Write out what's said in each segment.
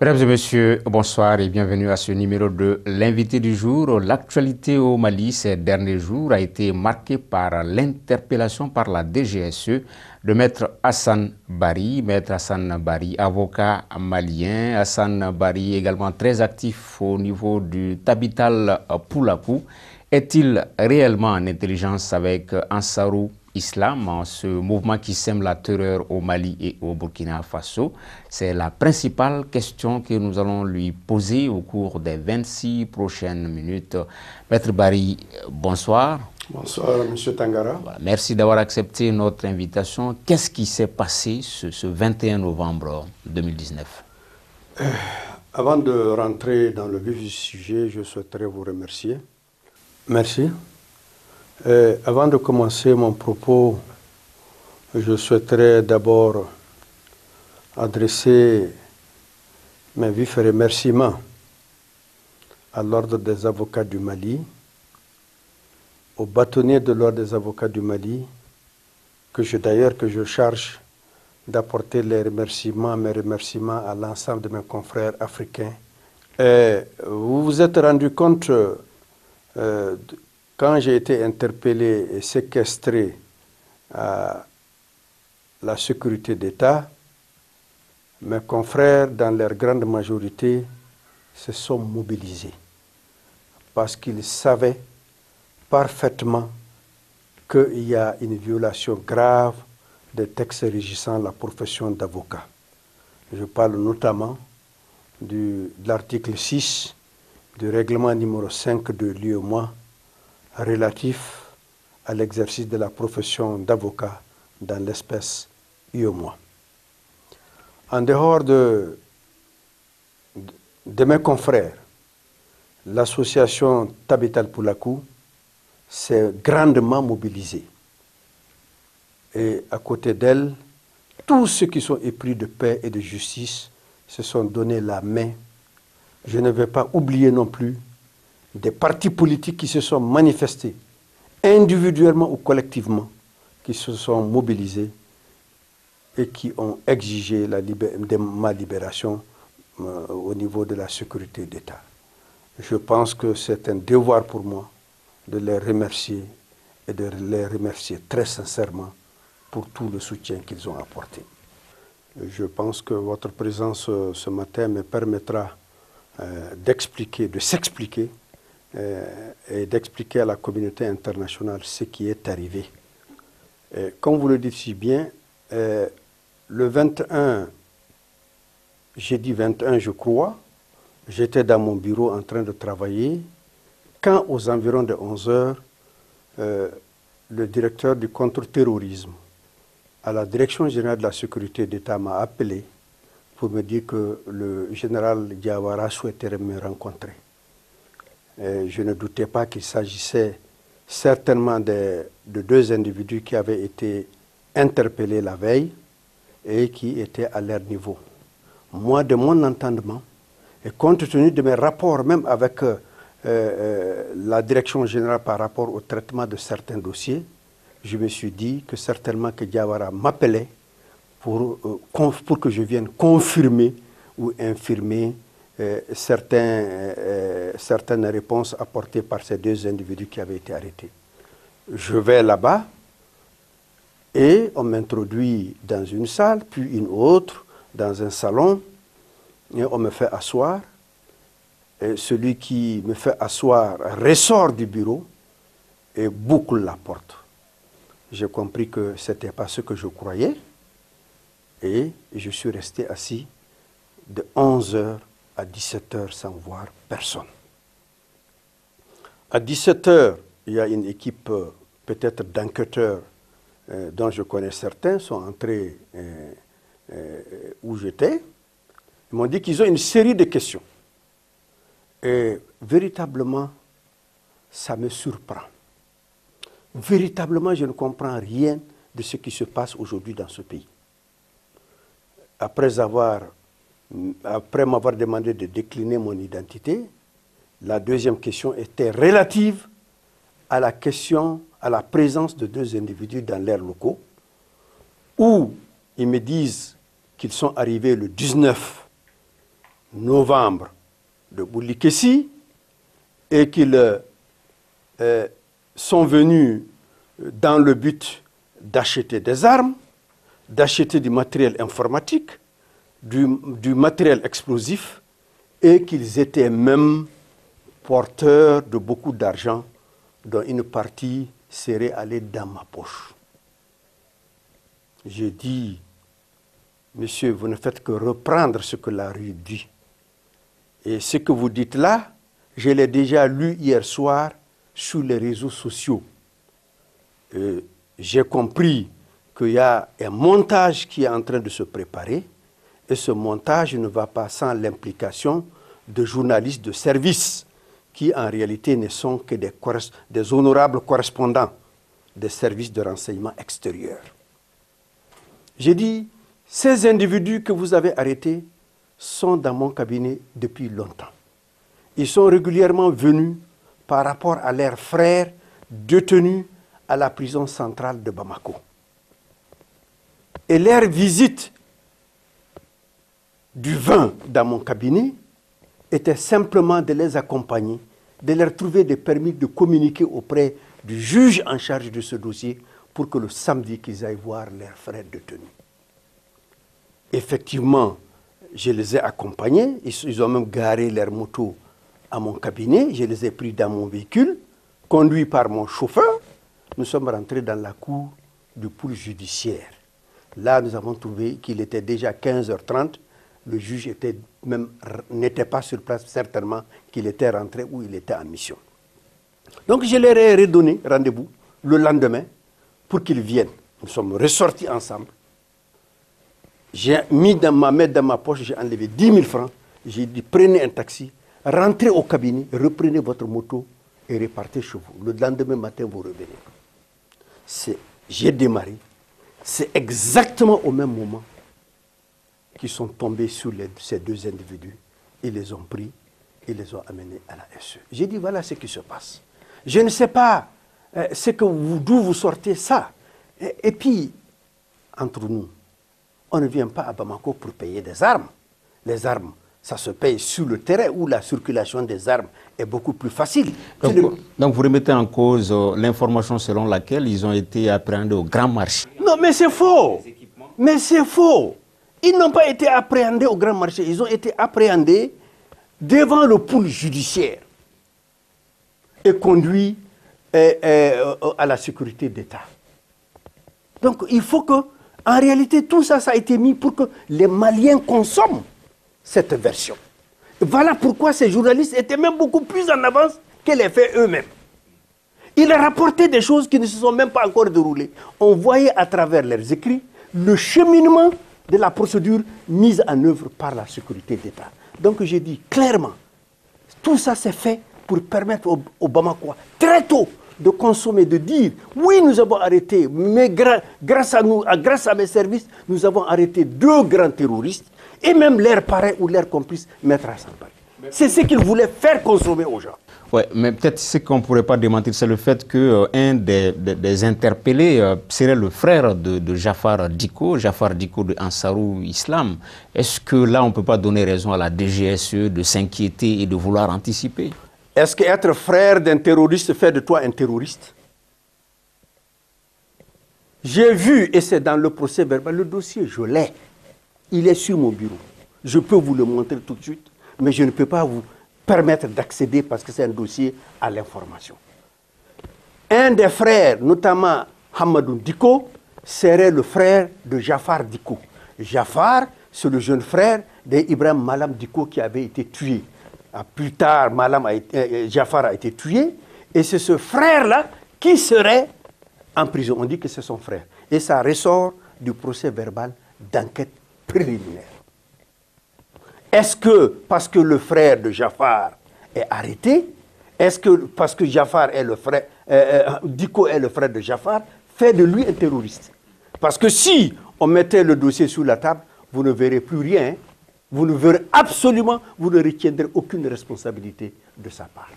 Mesdames et messieurs, bonsoir et bienvenue à ce numéro de l'invité du jour. L'actualité au Mali ces derniers jours a été marquée par l'interpellation par la DGSE de Maître Hassan Bari. Maître Hassan Bari, avocat malien. Hassan Bari également très actif au niveau du Tabital Poulakou. Est-il réellement en intelligence avec Ansarou Islam, ce mouvement qui sème la terreur au Mali et au Burkina Faso? C'est la principale question que nous allons lui poser au cours des 26 prochaines minutes. Maître Bari, bonsoir. Bonsoir, M. Tangara. Voilà, merci d'avoir accepté notre invitation. Qu'est-ce qui s'est passé ce 21 novembre 2019? Avant de rentrer dans le vif du sujet, je souhaiterais vous remercier. Merci. Avant de commencer mon propos, je souhaiterais d'abord adresser mes vifs remerciements à l'Ordre des avocats du Mali, aux bâtonniers de l'Ordre des avocats du Mali, que je charge d'apporter mes remerciements à l'ensemble de mes confrères africains. Vous vous êtes rendu compte, quand j'ai été interpellé et séquestré à la sécurité d'État, mes confrères, dans leur grande majorité, se sont mobilisés parce qu'ils savaient parfaitement qu'il y a une violation grave des textes régissant la profession d'avocat. Je parle notamment de l'article 6 du règlement numéro 5 de l'UEMOA relatif à l'exercice de la profession d'avocat dans l'espèce UEMOA. En dehors de mes confrères, l'association Tabital Poulakou s'est grandement mobilisée. Et à côté d'elle, tous ceux qui sont épris de paix et de justice se sont donné la main. Je ne vais pas oublier non plus des partis politiques qui se sont manifestés, individuellement ou collectivement, qui se sont mobilisés et qui ont exigé ma libération au niveau de la sécurité d'État. Je pense que c'est un devoir pour moi de les remercier et de les remercier très sincèrement pour tout le soutien qu'ils ont apporté. Je pense que votre présence ce matin me permettra de s'expliquer et d'expliquer à la communauté internationale ce qui est arrivé. Comme vous le dites si bien, le 21, jeudi 21 je crois, j'étais dans mon bureau en train de travailler, quand aux environs de 11 heures, le directeur du contre-terrorisme à la Direction générale de la sécurité d'État m'a appelé pour me dire que le général Diawara souhaitait me rencontrer. Je ne doutais pas qu'il s'agissait certainement de deux individus qui avaient été interpellés la veille et qui étaient à leur niveau. Moi, de mon entendement, et compte tenu de mes rapports même avec la direction générale par rapport au traitement de certains dossiers, je me suis dit que certainement que Diawara m'appelait pour que je vienne confirmer ou infirmer certaines réponses apportées par ces deux individus qui avaient été arrêtés. Je vais là-bas et on m'introduit dans une salle, puis une autre, dans un salon, et on me fait asseoir. Et celui qui me fait asseoir ressort du bureau et boucle la porte. J'ai compris que ce n'était pas ce que je croyais et je suis resté assis de 11h à 17h sans voir personne. À 17h, il y a une équipe peut-être d'enquêteurs dont je connais certains, sont entrés où j'étais. Ils m'ont dit qu'ils ont une série de questions. Et véritablement, ça me surprend. Véritablement, je ne comprends rien de ce qui se passe aujourd'hui dans ce pays. Après m'avoir demandé de décliner mon identité, la deuxième question était relative à la présence de deux individus dans leurs locaux, où ils me disent qu'ils sont arrivés le 19 novembre de Boulikessi et qu'ils sont venus dans le but d'acheter des armes, d'acheter du matériel informatique, du matériel explosif, et qu'ils étaient même porteurs de beaucoup d'argent dont une partie serait allée dans ma poche. J'ai dit, monsieur, vous ne faites que reprendre ce que la rue dit. Et ce que vous dites là, je l'ai déjà lu hier soir sur les réseaux sociaux. J'ai compris qu'il y a un montage qui est en train de se préparer, et ce montage ne va pas sans l'implication de journalistes de service qui en réalité ne sont que des honorables correspondants des services de renseignement extérieur. J'ai dit, ces individus que vous avez arrêtés sont dans mon cabinet depuis longtemps. Ils sont régulièrement venus par rapport à leurs frères détenus à la prison centrale de Bamako. Et leur visite du 20 dans mon cabinet était simplement de les accompagner, de leur trouver des permis de communiquer auprès du juge en charge de ce dossier pour que le samedi qu'ils aillent voir leurs frères détenus. Effectivement, je les ai accompagnés, ils ont même garé leur moto à mon cabinet, je les ai pris dans mon véhicule, conduit par mon chauffeur. Nous sommes rentrés dans la cour du pôle judiciaire. Là, nous avons trouvé qu'il était déjà 15h30. Le juge n'était pas sur place, certainement qu'il était rentré ou il était en mission. Donc, je leur ai redonné rendez-vous le lendemain pour qu'ils viennent. Nous sommes ressortis ensemble. J'ai mis ma main dans ma poche, j'ai enlevé 10 000 francs. J'ai dit, prenez un taxi, rentrez au cabinet, reprenez votre moto et repartez chez vous. Le lendemain matin, vous revenez. J'ai démarré. C'est exactement au même moment qu'ils sont tombés sur ces deux individus. Ils les ont pris et les ont amenés à la SE. J'ai dit, voilà ce qui se passe. Je ne sais pas d'où vous sortez ça. Et puis, entre nous, on ne vient pas à Bamako pour payer des armes. Les armes, ça se paye sur le terrain où la circulation des armes est beaucoup plus facile. Donc vous remettez en cause l'information selon laquelle ils ont été appréhendés au grand marché. Non, mais c'est faux. Mais c'est faux. Ils n'ont pas été appréhendés au grand marché. Ils ont été appréhendés devant le pôle judiciaire et conduits à la sécurité d'État. Donc il faut que, en réalité, tout ça, ça a été mis pour que les Maliens consomment cette version. Voilà pourquoi ces journalistes étaient même beaucoup plus en avance que les faits eux-mêmes. Ils rapportaient des choses qui ne se sont même pas encore déroulées. On voyait à travers leurs écrits le cheminement de la procédure mise en œuvre par la sécurité d'État. Donc j'ai dit clairement, tout ça c'est fait pour permettre aux Bamakois très tôt de consommer, de dire oui, nous avons arrêté, mais grâce à mes services, nous avons arrêté 2 grands terroristes et même leurs parrains ou leurs complices, Maître Hassan Bari. C'est ce qu'ils voulaient faire consommer aux gens. Oui, mais peut-être ce qu'on ne pourrait pas démentir, c'est le fait qu'un des interpellés serait le frère de Jafar Diko de Ansarou Islam. Est-ce que là, on ne peut pas donner raison à la DGSE de s'inquiéter et de vouloir anticiper? Est-ce qu'être frère d'un terroriste fait de toi un terroriste? J'ai vu, et c'est dans le procès verbal, le dossier, je l'ai. Il est sur mon bureau. Je peux vous le montrer tout de suite, mais je ne peux pas vous permettre d'accéder parce que c'est un dossier à l'information. Un des frères, notamment Hamadou Diko, serait le frère de Jafar Diko. Jafar, c'est le jeune frère d'Ibrahim Malam Diko qui avait été tué. Plus tard, Jafar a été tué, et c'est ce frère-là qui serait en prison. On dit que c'est son frère. Et ça ressort du procès verbal d'enquête préliminaire. Est-ce que parce que le frère de Jafar est arrêté, est-ce que parce que Jafar est le frère, Diko est le frère de Jafar, fait de lui un terroriste? Parce que si on mettait le dossier sur la table, vous ne verrez plus rien. Vous ne verrez absolument, vous ne retiendrez aucune responsabilité de sa part.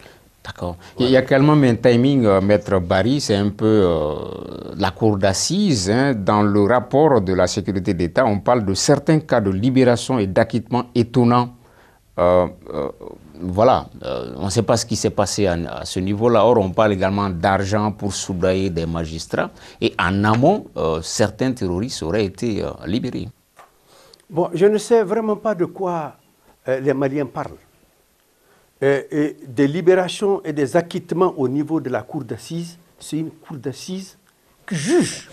D'accord. Ouais. Il y a également un timing, Maître Bari, c'est un peu la cour d'assises. Hein. Dans le rapport de la sécurité d'État, on parle de certains cas de libération et d'acquittement étonnants Voilà, on ne sait pas ce qui s'est passé à ce niveau-là. Or, on parle également d'argent pour soudoyer des magistrats. Et en amont, certains terroristes auraient été libérés. Bon, je ne sais vraiment pas de quoi les Maliens parlent. Et des libérations et des acquittements au niveau de la cour d'assises, c'est une cour d'assises qui juge.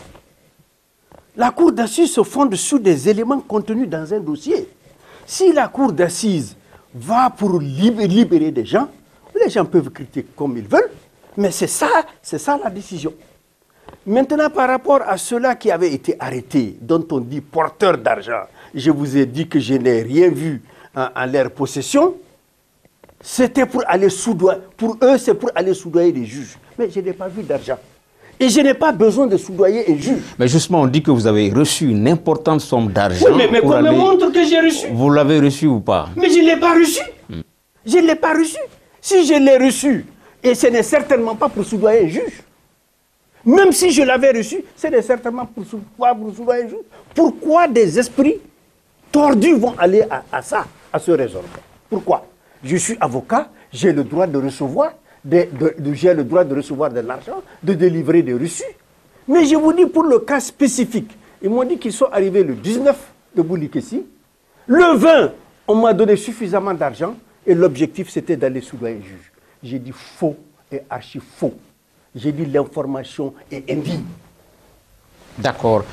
La cour d'assises se fonde sur des éléments contenus dans un dossier. Si la cour d'assises va pour libérer des gens, les gens peuvent critiquer comme ils veulent, mais c'est ça la décision. Maintenant, par rapport à ceux-là qui avaient été arrêtés, dont on dit porteurs d'argent, je vous ai dit que je n'ai rien vu en leur possession, c'était pour aller soudoyer, pour eux c'est pour aller soudoyer des juges. Mais je n'ai pas vu d'argent. Et je n'ai pas besoin de soudoyer un juge. Mais justement, on dit que vous avez reçu une importante somme d'argent. Oui, mais qu'on me montre que j'ai reçu. Vous l'avez reçu ou pas? Mais je ne l'ai pas reçu. Je ne l'ai pas reçu. Si je l'ai reçu, et ce n'est certainement pas pour soudoyer un juge. Même si je l'avais reçu, ce n'est certainement pour soudoyer un juge. Pourquoi des esprits tordus vont aller à ce raisonnement? Pourquoi? Je suis avocat, j'ai le droit de recevoir. J'ai le droit de recevoir de l'argent, de délivrer des reçus. Mais je vous dis pour le cas spécifique, ils m'ont dit qu'ils sont arrivés le 19 de Boulikessi. Le 20, on m'a donné suffisamment d'argent et l'objectif c'était d'aller soudoyer un juge. J'ai dit faux et archi faux. J'ai dit l'information est indigne. D'accord.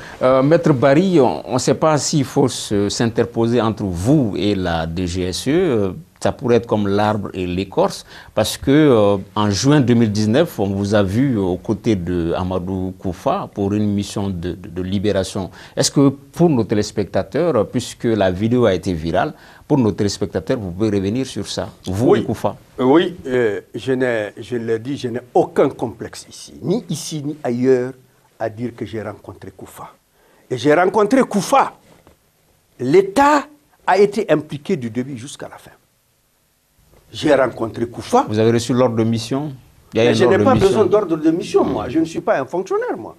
Maître Barry, on ne sait pas s'il faut s'interposer entre vous et la DGSE. Ça pourrait être comme l'arbre et l'écorce, parce que en juin 2019, on vous a vu aux côtés de Amadou Koufa pour une mission de libération. Est-ce que pour nos téléspectateurs, puisque la vidéo a été virale, pour nos téléspectateurs, vous pouvez revenir sur ça, vous et Koufa? Oui, je l'ai dit, je n'ai aucun complexe ici ni ailleurs, à dire que j'ai rencontré Koufa. Et j'ai rencontré Koufa. L'État a été impliqué du début jusqu'à la fin. J'ai rencontré Koufa. Vous avez reçu l'ordre de mission? Mais je n'ai pas besoin d'ordre de mission, moi. Je ne suis pas un fonctionnaire, moi.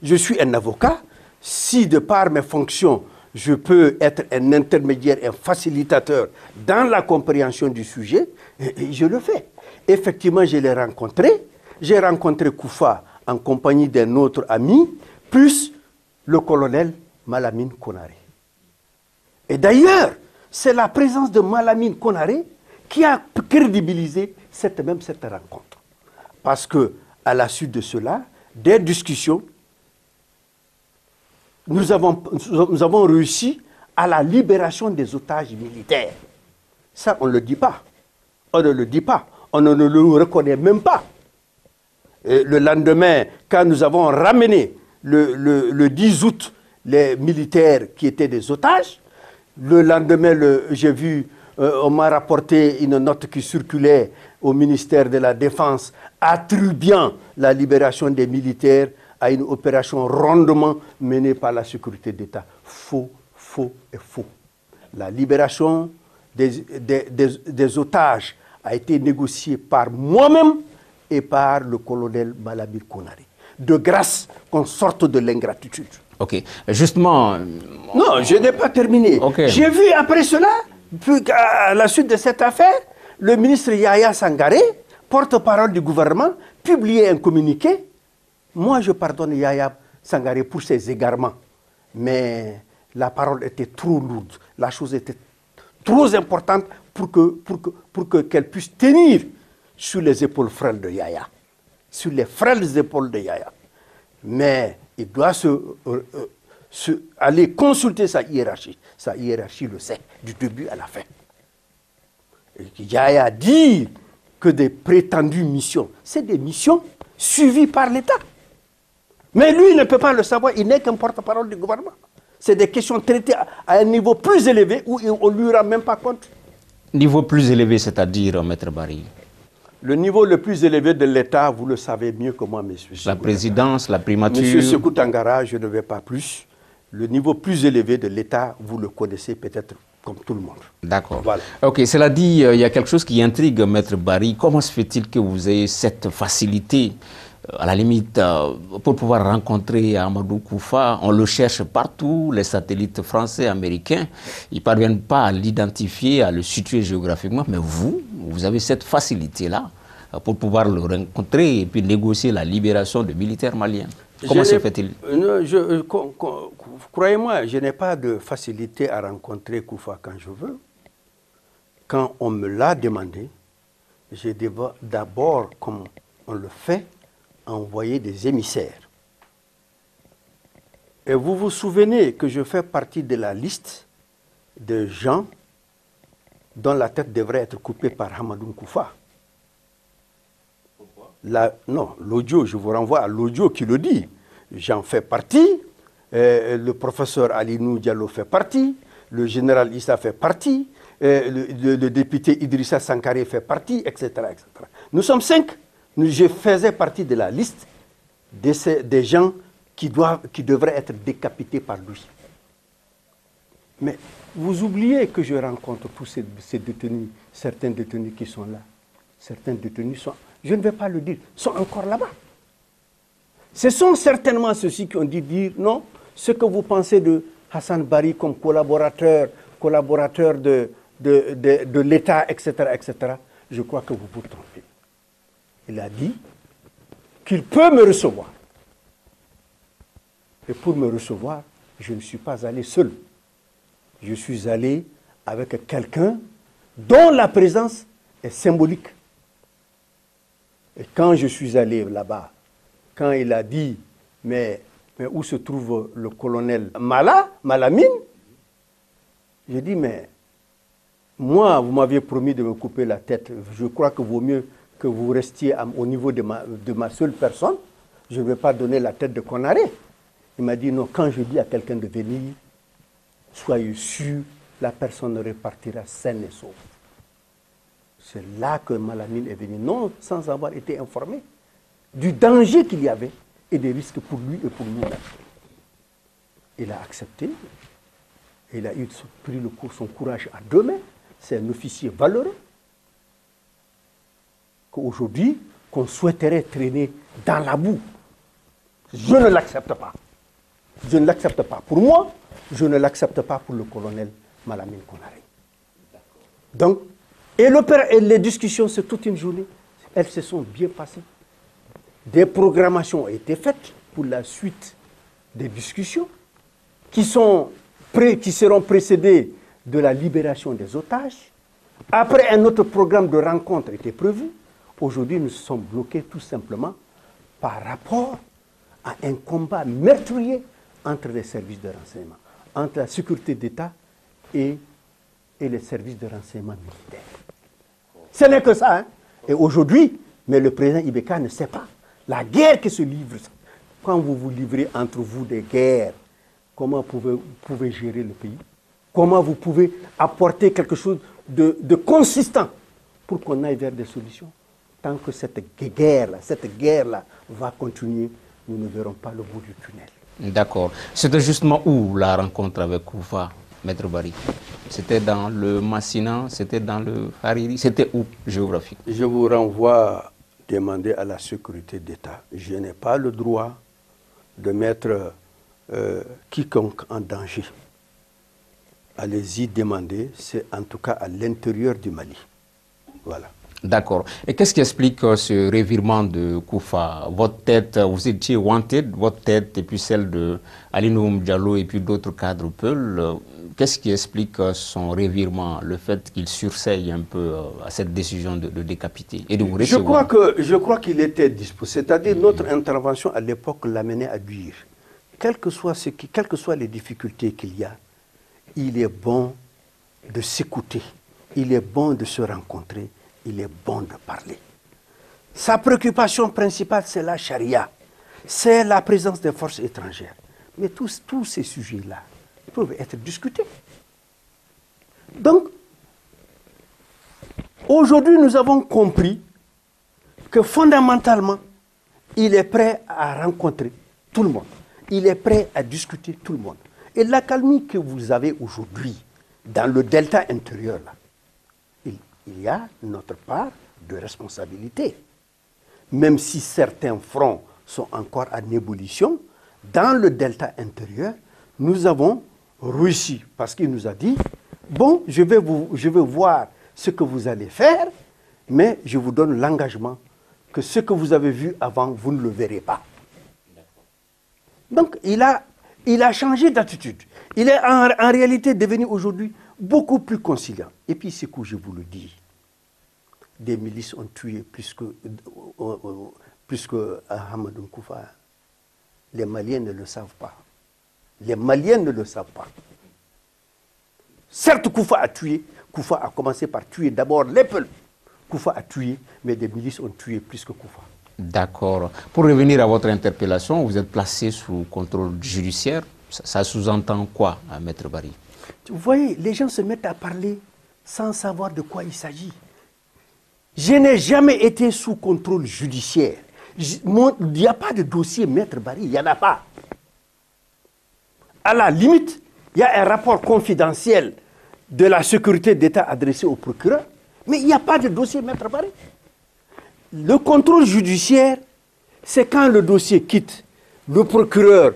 Je suis un avocat. Si, de par mes fonctions, je peux être un intermédiaire, un facilitateur dans la compréhension du sujet, je le fais. Effectivement, je l'ai rencontré. J'ai rencontré Koufa en compagnie d'un autre ami, plus le colonel Malamine Konaré. Et d'ailleurs, c'est la présence de Malamine Konaré qui a crédibilisé cette rencontre. Parce que, à la suite de cela, des discussions, nous avons réussi à la libération des otages militaires. Ça, on ne le dit pas. On ne le dit pas. On ne le reconnaît même pas. Et le lendemain, quand nous avons ramené le 10 août les militaires qui étaient des otages, le lendemain, j'ai vu, on m'a rapporté une note qui circulait au ministère de la Défense attribuant la libération des militaires à une opération rondement menée par la sécurité d'État. Faux, faux et faux. La libération des otages a été négociée par moi-même et par le colonel Malamine Konaré. De grâce qu'on sorte de l'ingratitude. Ok, justement... Non, je n'ai pas terminé. Okay. J'ai vu après cela, à la suite de cette affaire, le ministre Yaya Sangaré, porte-parole du gouvernement, publier un communiqué. Moi, je pardonne Yaya Sangaré pour ses égarements. Mais la parole était trop lourde. La chose était trop importante pour qu'elle puisse tenir sur les épaules frêles de Yaya. Sur les frêles épaules de Yaya. Mais il doit aller consulter sa hiérarchie. Sa hiérarchie le sait, du début à la fin. Et Yaya dit que des prétendues missions, c'est des missions suivies par l'État. Mais lui, il ne peut pas le savoir, il n'est qu'un porte-parole du gouvernement. C'est des questions traitées à un niveau plus élevé où on ne lui rend même pas compte. Niveau plus élevé, c'est-à-dire, Maître Barry? Le niveau le plus élevé de l'État, vous le savez mieux que moi, monsieur. La présidence, la primature. Monsieur Sékou Tangara, je ne vais pas plus. Le niveau plus élevé de l'État, vous le connaissez peut-être comme tout le monde. D'accord. Voilà. Ok, cela dit, il y a quelque chose qui intrigue Maître Barry. Comment se fait-il que vous ayez cette facilité À la limite, pour pouvoir rencontrer Amadou Koufa, on le cherche partout, les satellites français, américains, ils ne parviennent pas à l'identifier, à le situer géographiquement, mais vous avez cette facilité-là pour pouvoir le rencontrer et puis négocier la libération de militaires maliens. Comment se fait-il? Croyez-moi, je n'ai pas de facilité à rencontrer Koufa quand je veux. Quand on me l'a demandé, je dois d'abord, comme on le fait, envoyer des émissaires. Et vous vous souvenez que je fais partie de la liste de gens dont la tête devrait être coupée par Hamadoun Koufa. Non, l'audio, je vous renvoie à l'audio qui le dit. J'en fais partie, le professeur Alinou Diallo fait partie, le général Issa fait partie, le député Idrissa Sankaré fait partie, etc., etc. Nous sommes 5. Je faisais partie de la liste des gens qui devraient être décapités par lui. Mais vous oubliez que je rencontre tous ces détenus, certains détenus qui sont là. Certains détenus sont, je ne vais pas le dire, sont encore là-bas. Ce sont certainement ceux-ci qui ont dit dire non, ce que vous pensez de Hassan Bari comme collaborateur de l'État, etc., etc., je crois que vous vous trompez. Il a dit qu'il peut me recevoir. Et pour me recevoir, je ne suis pas allé seul. Je suis allé avec quelqu'un dont la présence est symbolique. Et quand je suis allé là-bas, quand il a dit, mais où se trouve le colonel Malamine, j'ai dit, mais moi, vous m'aviez promis de me couper la tête. Je crois que vaut mieux que vous restiez au niveau de ma seule personne. Je ne vais pas donner la tête de Konaré. Il m'a dit, non, quand je dis à quelqu'un de venir, soyez sûr, la personne repartira saine et sauve. C'est là que Malamine est venu, non sans avoir été informé du danger qu'il y avait et des risques pour lui et pour nous-mêmes. Il a accepté, il a pris son courage à deux mains, c'est un officier valeureux qu'aujourd'hui, qu'on souhaiterait traîner dans la boue. Je ne l'accepte pas. Je ne l'accepte pas pour moi, je ne l'accepte pas pour le colonel Malamine Konaré. Donc, et les discussions, c'est toute une journée. Elles se sont bien passées. Des programmations ont été faites pour la suite des discussions qui seront précédées de la libération des otages. Après, un autre programme de rencontre était prévu. Aujourd'hui, nous sommes bloqués tout simplement par rapport à un combat meurtrier entre les services de renseignement, entre la sécurité d'État et les services de renseignement militaires. Ce n'est que ça. Hein? Et aujourd'hui, mais le président Ibeka ne sait pas. La guerre qui se livre, quand vous vous livrez entre vous des guerres, comment vous pouvez gérer le pays? Comment vous pouvez apporter quelque chose de consistant pour qu'on aille vers des solutions? Tant que cette guerre-là va continuer, nous ne verrons pas le bout du tunnel. D'accord. C'était justement où la rencontre avec Koufa, Maître Bari? C'était dans le Massina, c'était dans le Hariri, c'était où géographique? Je vous renvoie demander à la sécurité d'État. Je n'ai pas le droit de mettre quiconque en danger. Allez-y demander, c'est en tout cas à l'intérieur du Mali. Voilà. D'accord. Et qu'est-ce qui explique ce revirement de Koufa? Votre tête, vous étiez wanted, votre tête et puis celle de Alinou Diallo et puis d'autres cadres Peul. Qu'est-ce qui explique son revirement, le fait qu'il surseille un peu à cette décision de décapiter et de vous recevoir? Je crois qu'il était disposé. C'est-à-dire notre intervention à l'époque l'amenait à dire, quelles que soient les difficultés qu'il y a, il est bon de s'écouter, il est bon de se rencontrer, il est bon de parler. Sa préoccupation principale, c'est la charia, c'est la présence des forces étrangères. Mais tous ces sujets-là peuvent être discutés. Donc, aujourd'hui, nous avons compris que fondamentalement, il est prêt à rencontrer tout le monde. Il est prêt à discuter tout le monde. Et l'accalmie que vous avez aujourd'hui dans le delta intérieur, là, il y a notre part de responsabilité. même si certains fronts sont encore en ébullition, dans le delta intérieur, nous avons réussi parce qu'il nous a dit, bon, je vais voir ce que vous allez faire, mais je vous donne l'engagement que ce que vous avez vu avant, vous ne le verrez pas. Donc, il a changé d'attitude. Il est en réalité devenu aujourd'hui beaucoup plus conciliant. Et puis, c'est que je vous le dis, des milices ont tué plus que Hamadou Koufa. Les Maliens ne le savent pas. Les Maliens ne le savent pas. Certes, Koufa a tué. Koufa a commencé par tuer d'abord les peuples. Koufa a tué, mais des milices ont tué plus que Koufa. D'accord. Pour revenir à votre interpellation, vous êtes placé sous contrôle judiciaire. Ça sous-entend quoi, Maître Barry? Vous voyez, les gens se mettent à parler sans savoir de quoi il s'agit. Je n'ai jamais été sous contrôle judiciaire. Il n'y a pas de dossier Maître Barry, il n'y en a pas. À la limite, il y a un rapport confidentiel de la sécurité d'État adressé au procureur, mais il n'y a pas de dossier Maître Barry. Le contrôle judiciaire, c'est quand le dossier quitte le procureur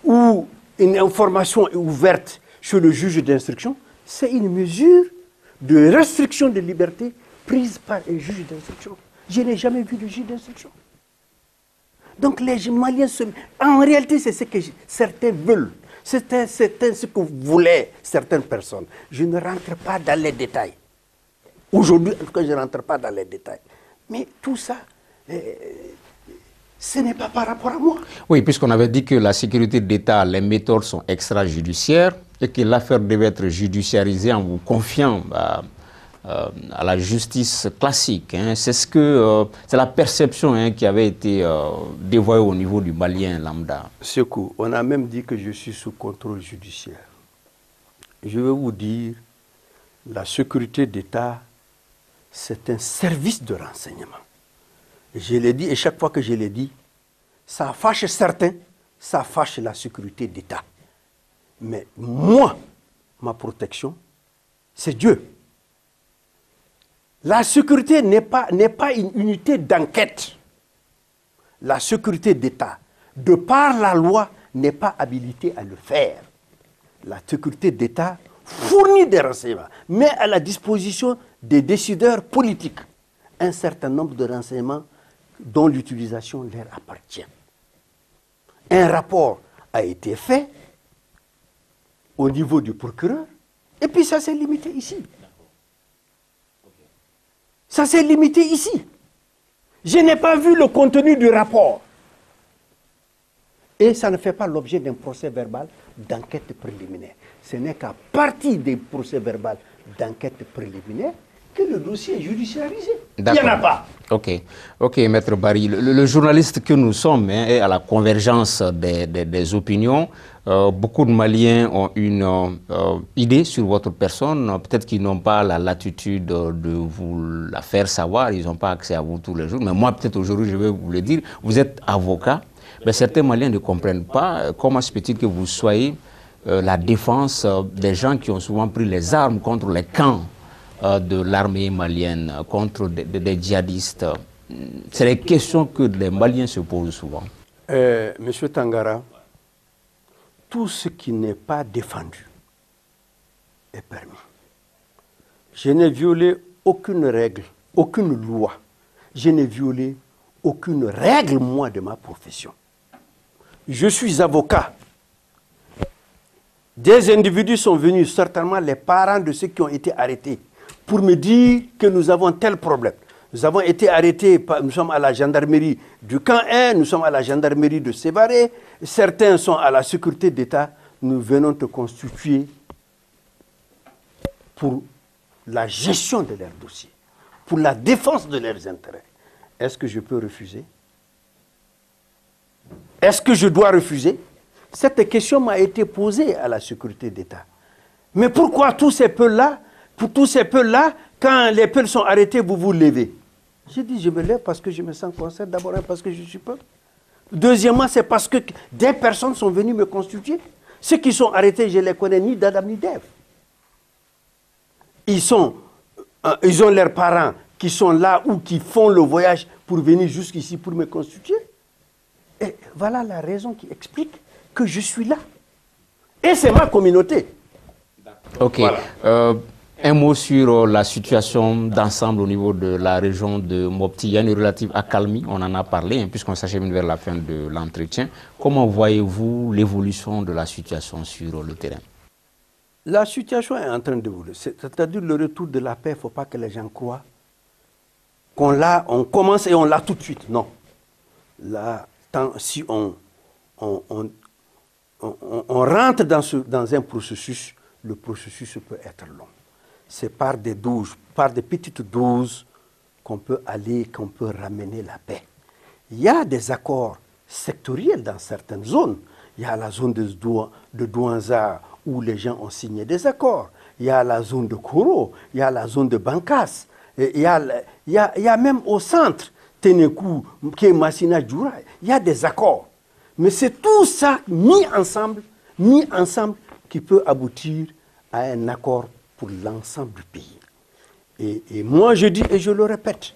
ou une information est ouverte chez le juge d'instruction, c'est une mesure de restriction de liberté prise par un juge d'instruction. Je n'ai jamais vu de juge d'instruction. Donc les Maliens, en réalité, c'est ce que certains veulent. C'est ce que voulaient certaines personnes. Je ne rentre pas dans les détails. Aujourd'hui, en tout cas, je ne rentre pas dans les détails. Mais tout ça, ce n'est pas par rapport à moi. Oui, puisqu'on avait dit que la sécurité d'État, les méthodes sont extrajudiciaires et que l'affaire devait être judiciarisée en vous confiant à la justice classique. Hein. C'est la perception qui avait été dévoyée au niveau du Malien lambda. Sekou, on a même dit que je suis sous contrôle judiciaire. Je vais vous dire, la sécurité d'État, c'est un service de renseignement. Je l'ai dit et chaque fois que je l'ai dit, ça fâche certains, ça fâche la sécurité d'État. Mais moi, ma protection, c'est Dieu. La sécurité n'est pas une unité d'enquête. La sécurité d'État, de par la loi, n'est pas habilitée à le faire. La sécurité d'État fournit des renseignements, met à la disposition des décideurs politiques un certain nombre de renseignements dont l'utilisation leur appartient. Un rapport a été fait au niveau du procureur, et puis ça s'est limité ici. Ça s'est limité ici. Je n'ai pas vu le contenu du rapport. Et ça ne fait pas l'objet d'un procès verbal d'enquête préliminaire. Ce n'est qu'à partir des procès verbaux d'enquête préliminaire que le dossier est judiciarisé. Il n'y en a pas. Ok, Maître Barry. Le journaliste que nous sommes est à la convergence des opinions. Beaucoup de Maliens ont une idée sur votre personne. Peut-être qu'ils n'ont pas la latitude de vous la faire savoir. Ils n'ont pas accès à vous tous les jours. Mais moi, peut-être aujourd'hui, je vais vous le dire. Vous êtes avocat. Mais certains Maliens ne comprennent pas comment se peut-il que vous soyez la défense des gens qui ont souvent pris les armes contre les camps de l'armée malienne, contre des djihadistes. C'est les questions que les Maliens se posent souvent. Monsieur Tangara, tout ce qui n'est pas défendu est permis. Je n'ai violé aucune règle, aucune loi. Je n'ai violé aucune règle, moi, de ma profession. Je suis avocat. Des individus sont venus, certainement les parents de ceux qui ont été arrêtés, pour me dire que nous avons tel problème. Nous avons été arrêtés, nous sommes à la gendarmerie du camp 1, nous sommes à la gendarmerie de Sévaré, certains sont à la sécurité d'État. Nous venons te constituer pour la gestion de leurs dossiers, pour la défense de leurs intérêts. Est-ce que je peux refuser? Est-ce que je dois refuser? Cette question m'a été posée à la sécurité d'État. Mais pourquoi tous ces peuples-là, pour tous ces peuples-là, quand les peuples sont arrêtés, vous vous levez? J'ai dit, je me lève parce que je me sens concerné, d'abord parce que je suis peuple. Deuxièmement, c'est parce que des personnes sont venues me constituer. Ceux qui sont arrêtés, je ne les connais ni d'Adam ni d'Ève. Ils ont leurs parents qui sont là ou qui font le voyage pour venir jusqu'ici pour me constituer. Et voilà la raison qui explique que je suis là. Et c'est ma communauté. Ok. Voilà. Un mot sur la situation d'ensemble au niveau de la région de Mopti. Il y a une relative accalmie, on en a parlé, hein, puisqu'on s'achemine vers la fin de l'entretien. Comment voyez-vous l'évolution de la situation sur le terrain? La situation est en train d'évoluer. C'est-à-dire le retour de la paix, il ne faut pas que les gens croient qu'on l'a, on commence et on l'a tout de suite. Non. Là, si on rentre dans un processus, le processus peut être long. C'est par des doses, par des petites doses qu'on peut aller, qu'on peut ramener la paix. Il y a des accords sectoriels dans certaines zones. Il y a la zone de Douanza où les gens ont signé des accords. Il y a la zone de Koro, il y a la zone de Bankas. Il y a même au centre, Tenekou, Massina Djoura, il y a des accords. Mais c'est tout ça mis ensemble qui peut aboutir à un accord pour l'ensemble du pays. Et moi je dis, et je le répète,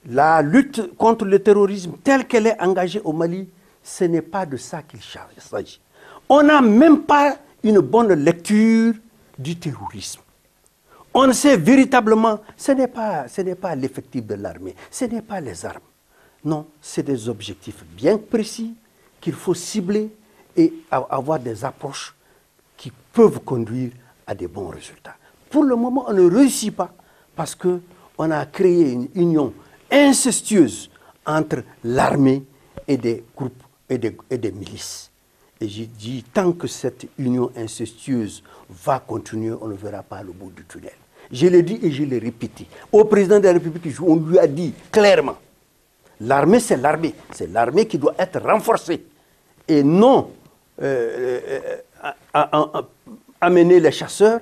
la lutte contre le terrorisme telle qu'elle est engagée au Mali, ce n'est pas de ça qu'il s'agit. On n'a même pas une bonne lecture du terrorisme. On sait véritablement, ce n'est pas l'effectif de l'armée, ce n'est pas les armes. Non, c'est des objectifs bien précis qu'il faut cibler et avoir des approches qui peuvent conduire à des bons résultats. Pour le moment, on ne réussit pas parce qu'on a créé une union incestueuse entre l'armée et des groupes et des milices. Et j'ai dit, tant que cette union incestueuse va continuer, on ne verra pas le bout du tunnel. Je l'ai dit et je l'ai répété. Au président de la République, on lui a dit clairement, l'armée, c'est l'armée. C'est l'armée qui doit être renforcée. Et non amener les chasseurs,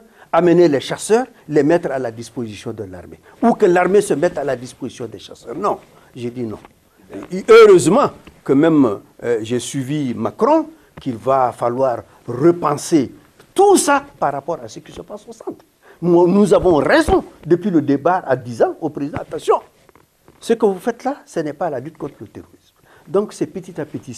les mettre à la disposition de l'armée. Ou que l'armée se mette à la disposition des chasseurs. Non, j'ai dit non. Et heureusement que même j'ai suivi Macron, qu'il va falloir repenser tout ça par rapport à ce qui se passe au centre. Nous avons raison depuis le départ à 10 ans au président. Attention, ce que vous faites là, ce n'est pas la lutte contre le terrorisme. Donc c'est petit à petit,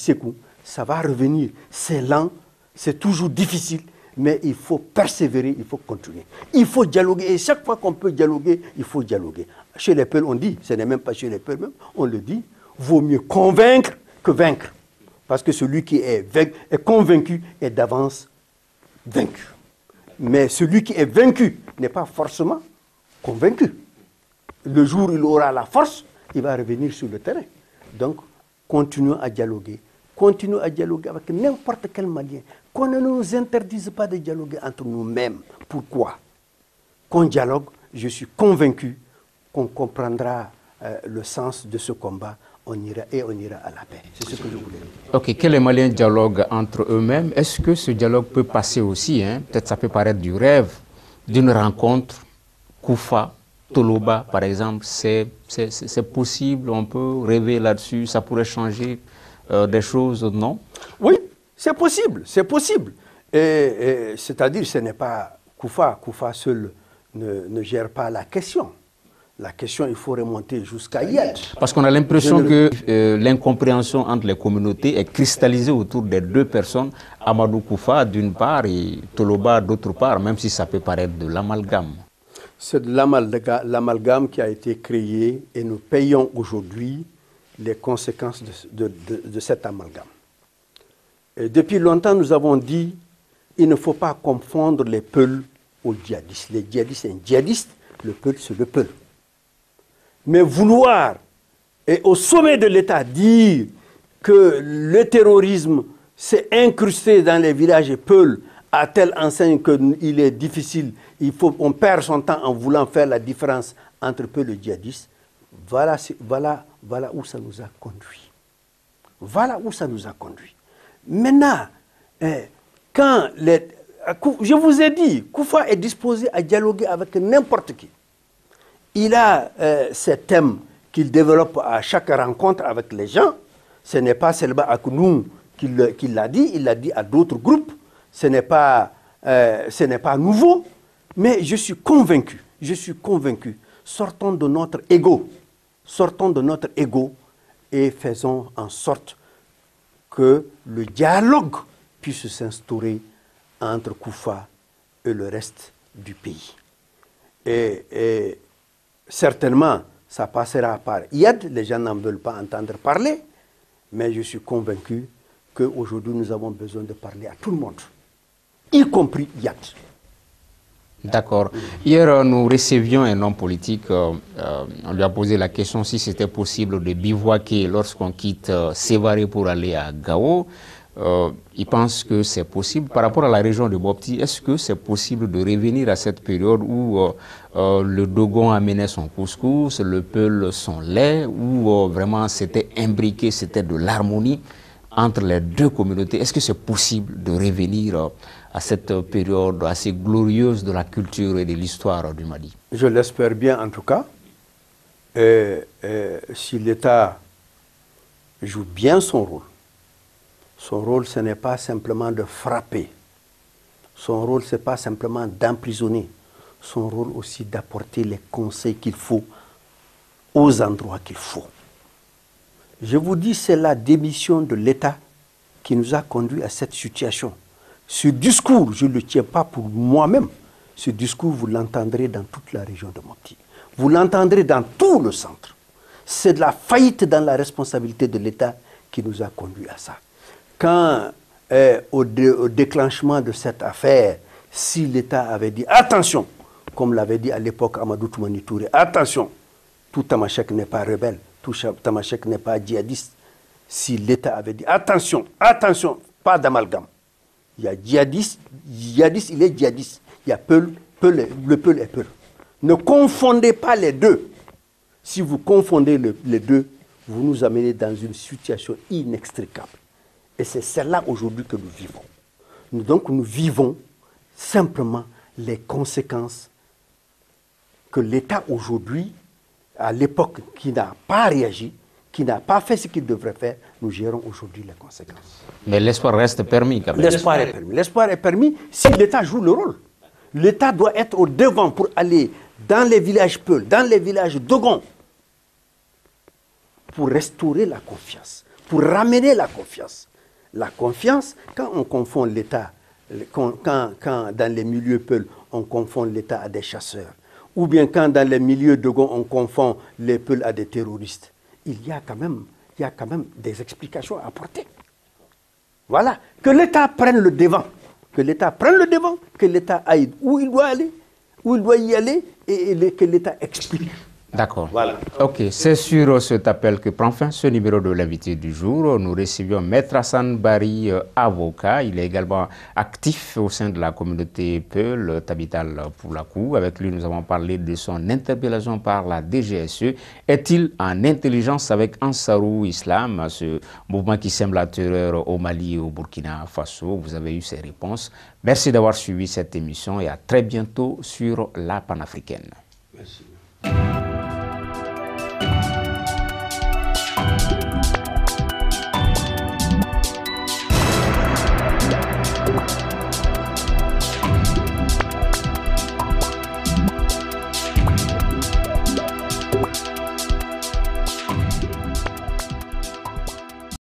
ça va revenir. C'est lent, c'est toujours difficile, mais il faut persévérer, il faut continuer. Il faut dialoguer, et chaque fois qu'on peut dialoguer, il faut dialoguer. Chez les Peuls, on dit, ce n'est même pas chez les Peuls même, on le dit, vaut mieux convaincre que vaincre. Parce que celui qui est convaincu est d'avance vaincu. Mais celui qui est vaincu n'est pas forcément convaincu. Le jour où il aura la force, il va revenir sur le terrain. Donc, continuons à dialoguer. Continuons à dialoguer avec n'importe quel Malien. Qu'on ne nous interdise pas de dialoguer entre nous-mêmes. Pourquoi? Qu'on dialogue, je suis convaincu qu'on comprendra le sens de ce combat. On ira à la paix. C'est ce que je voulais dire. Ok, que les Maliens dialoguent entre eux-mêmes. Est-ce que ce dialogue peut passer aussi, peut-être ça peut paraître du rêve, d'une rencontre, Koufa, Toloba par exemple, c'est possible, on peut rêver là-dessus, ça pourrait changer des choses, non? Oui, c'est possible, c'est possible. C'est-à-dire, ce n'est pas Koufa seul ne gère pas la question. La question, il faut remonter jusqu'à hier. Parce qu'on a l'impression que l'incompréhension entre les communautés est cristallisée autour des deux personnes, Amadou Koufa d'une part et Toloba d'autre part, même si ça peut paraître de l'amalgame. C'est de l'amalgame qui a été créé et nous payons aujourd'hui les conséquences de cet amalgame. Et depuis longtemps, nous avons dit il ne faut pas confondre les Peuls aux djihadistes. Les djihadistes, c'est un djihadiste, le Peul, c'est le Peul. Mais vouloir, et au sommet de l'État, dire que le terrorisme s'est incrusté dans les villages Peul à telle enseigne qu'il est difficile, on perd son temps en voulant faire la différence entre Peul et djihadistes, voilà où ça nous a conduit. Voilà où ça nous a conduit. Maintenant, je vous ai dit, Koufa est disposé à dialoguer avec n'importe qui. Il a ces thèmes qu'il développe à chaque rencontre avec les gens. Ce n'est pas seulement à nous qu'il l'a dit, il l'a dit à d'autres groupes. Ce n'est pas nouveau, mais je suis convaincu Je suis convaincu. Sortons de notre ego. Sortons de notre ego et faisons en sorte que le dialogue puisse s'instaurer entre Koufa et le reste du pays. Et certainement, ça passera par Yad. Les gens n'en veulent pas entendre parler, mais je suis convaincu qu'aujourd'hui, nous avons besoin de parler à tout le monde, y compris Yad. D'accord. Hier, nous recevions un homme politique. On lui a posé la question si c'était possible de bivouaquer lorsqu'on quitte Sévaré pour aller à Gao. Il pense que c'est possible. Par rapport à la région de Mopti, est-ce que c'est possible de revenir à cette période où le Dogon amenait son couscous, le Peul son lait, où vraiment c'était imbriqué, c'était de l'harmonie entre les deux communautés? Est-ce que c'est possible de revenir à cette période assez glorieuse de la culture et de l'histoire du Mali? Je l'espère bien en tout cas. Si l'État joue bien son rôle, ce n'est pas simplement de frapper. Son rôle, ce n'est pas simplement d'emprisonner. Son rôle aussi d'apporter les conseils qu'il faut aux endroits qu'il faut. Je vous dis, c'est la démission de l'État qui nous a conduit à cette situation. Ce discours, je ne le tiens pas pour moi-même. Ce discours, vous l'entendrez dans toute la région de Mopti. Vous l'entendrez dans tout le centre. C'est de la faillite dans la responsabilité de l'État qui nous a conduit à ça. Quand, au déclenchement de cette affaire, si l'État avait dit « attention », comme l'avait dit à l'époque Amadou Toumani Touré, « attention, tout Tamashek n'est pas rebelle, tout Tamashek n'est pas djihadiste », si l'État avait dit « attention, attention, pas d'amalgame », il y a djihadiste, il est djihadiste, il y a Peul, le Peul est Peul. Ne confondez pas les deux. Si vous confondez les deux, vous nous amenez dans une situation inextricable. Et c'est celle-là aujourd'hui que nous vivons. Donc nous vivons simplement les conséquences que l'État aujourd'hui, à l'époque qui n'a pas réagi, qui n'a pas fait ce qu'il devrait faire, nous gérons aujourd'hui les conséquences. Mais l'espoir reste permis quand même. L'espoir est permis. L'espoir est permis si l'État joue le rôle. L'État doit être au devant pour aller dans les villages Peul, dans les villages Dogon, pour restaurer la confiance, pour ramener la confiance. La confiance, quand on confond l'État, quand dans les milieux Peul, on confond l'État à des chasseurs, ou bien quand dans les milieux Dogon, on confond les Peul à des terroristes, il y a quand même des explications à apporter. Voilà, que l'État prenne le devant, que l'État prenne le devant, que l'État aille où il doit aller, où il doit y aller, et que l'État explique. D'accord. Voilà. Ok, c'est sur cet appel que prend fin ce numéro de l'invité du jour. Nous recevions Maître Hassan Bari, avocat. Il est également actif au sein de la communauté Peul, Tabital Poulakou. Avec lui, nous avons parlé de son interpellation par la DGSE. Est-il en intelligence avec Ansarou Islam, ce mouvement qui sème la terreur au Mali et au Burkina Faso? Vous avez eu ces réponses. Merci d'avoir suivi cette émission et à très bientôt sur la panafricaine. Merci.